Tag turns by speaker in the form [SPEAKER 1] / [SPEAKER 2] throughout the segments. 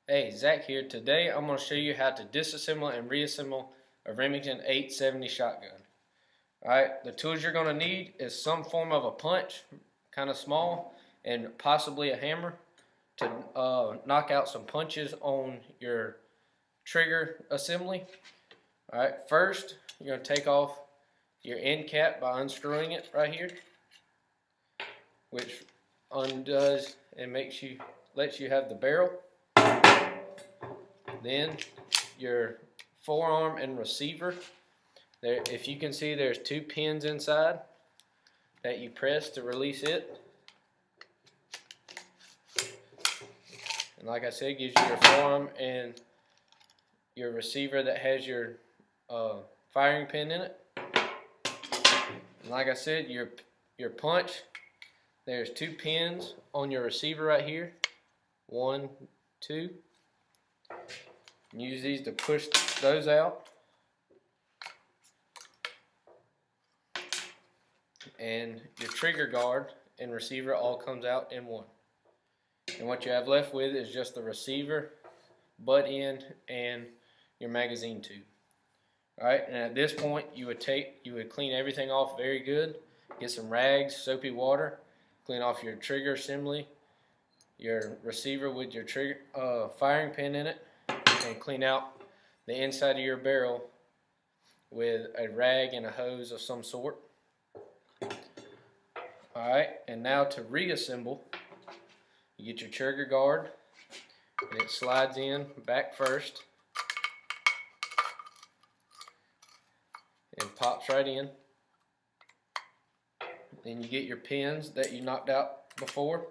[SPEAKER 1] Hey, Zach here. Today I'm going to show you how to disassemble and reassemble a Remington 870 shotgun. Alright, the tools you're going to need is some form of a punch, kind of small, and possibly a hammer to knock out some punches on your trigger assembly. Alright, first you're going to take off your end cap by unscrewing it right here, which undoes and lets you have the barrel. Then your forearm and receiver. There, if you can see, there's two pins inside that you press to release it. And like I said, it gives you your forearm and your receiver that has your firing pin in it. And like I said, your punch, there's two pins on your receiver right here. 1, 2. Use these to push those out. And your trigger guard and receiver all comes out in one. And what you have left with is just the receiver, butt end, and your magazine tube. Alright, and at this point you would clean everything off very good. Get some rags, soapy water, clean off your trigger assembly, your receiver with your trigger firing pin in it, and clean out the inside of your barrel with a rag and a hose of some sort. Alright, and now to reassemble, you get your trigger guard and it slides in back first and pops right in. Then you get your pins that you knocked out before,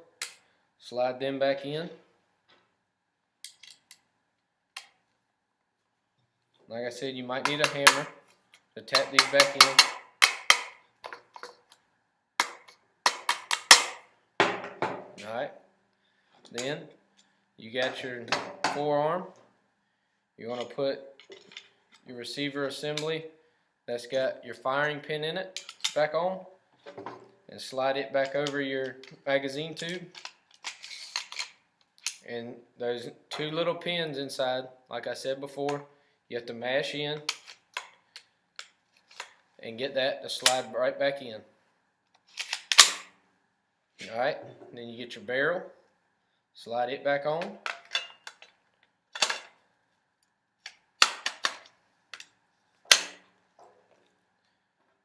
[SPEAKER 1] slide them back in. Like I said, you might need a hammer to tap these back in. Alright, then you got your forearm. You want to put your receiver assembly that's got your firing pin in it back on and slide it back over your magazine tube. And those two little pins inside, like I said before, you have to mash in and get that to slide right back in. Alright, then you get your barrel, slide it back on.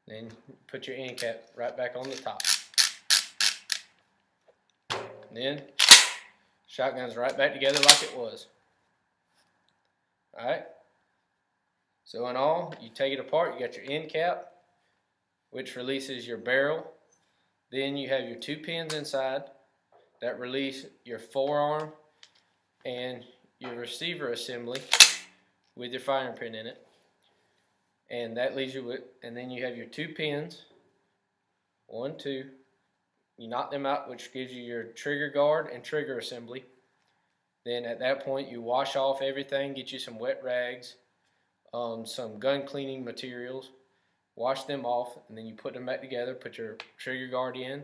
[SPEAKER 1] Then put your end cap right back on the top. Then shotgun's right back together like it was. Alright. So in all, you take it apart, you got your end cap, which releases your barrel. Then you have your two pins inside that release your forearm and your receiver assembly with your firing pin in it. And that leaves you with, and then you have your two pins, 1, 2. You knock them out, which gives you your trigger guard and trigger assembly. Then at that point, you wash off everything, get you some wet rags, some gun cleaning materials, wash them off, and then you put them back together, put your trigger guard in,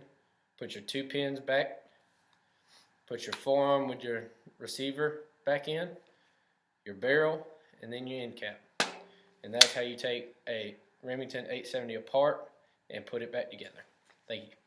[SPEAKER 1] put your two pins back, put your forearm with your receiver back in, your barrel, and then your end cap. And that's how you take a Remington 870 apart and put it back together. Thank you.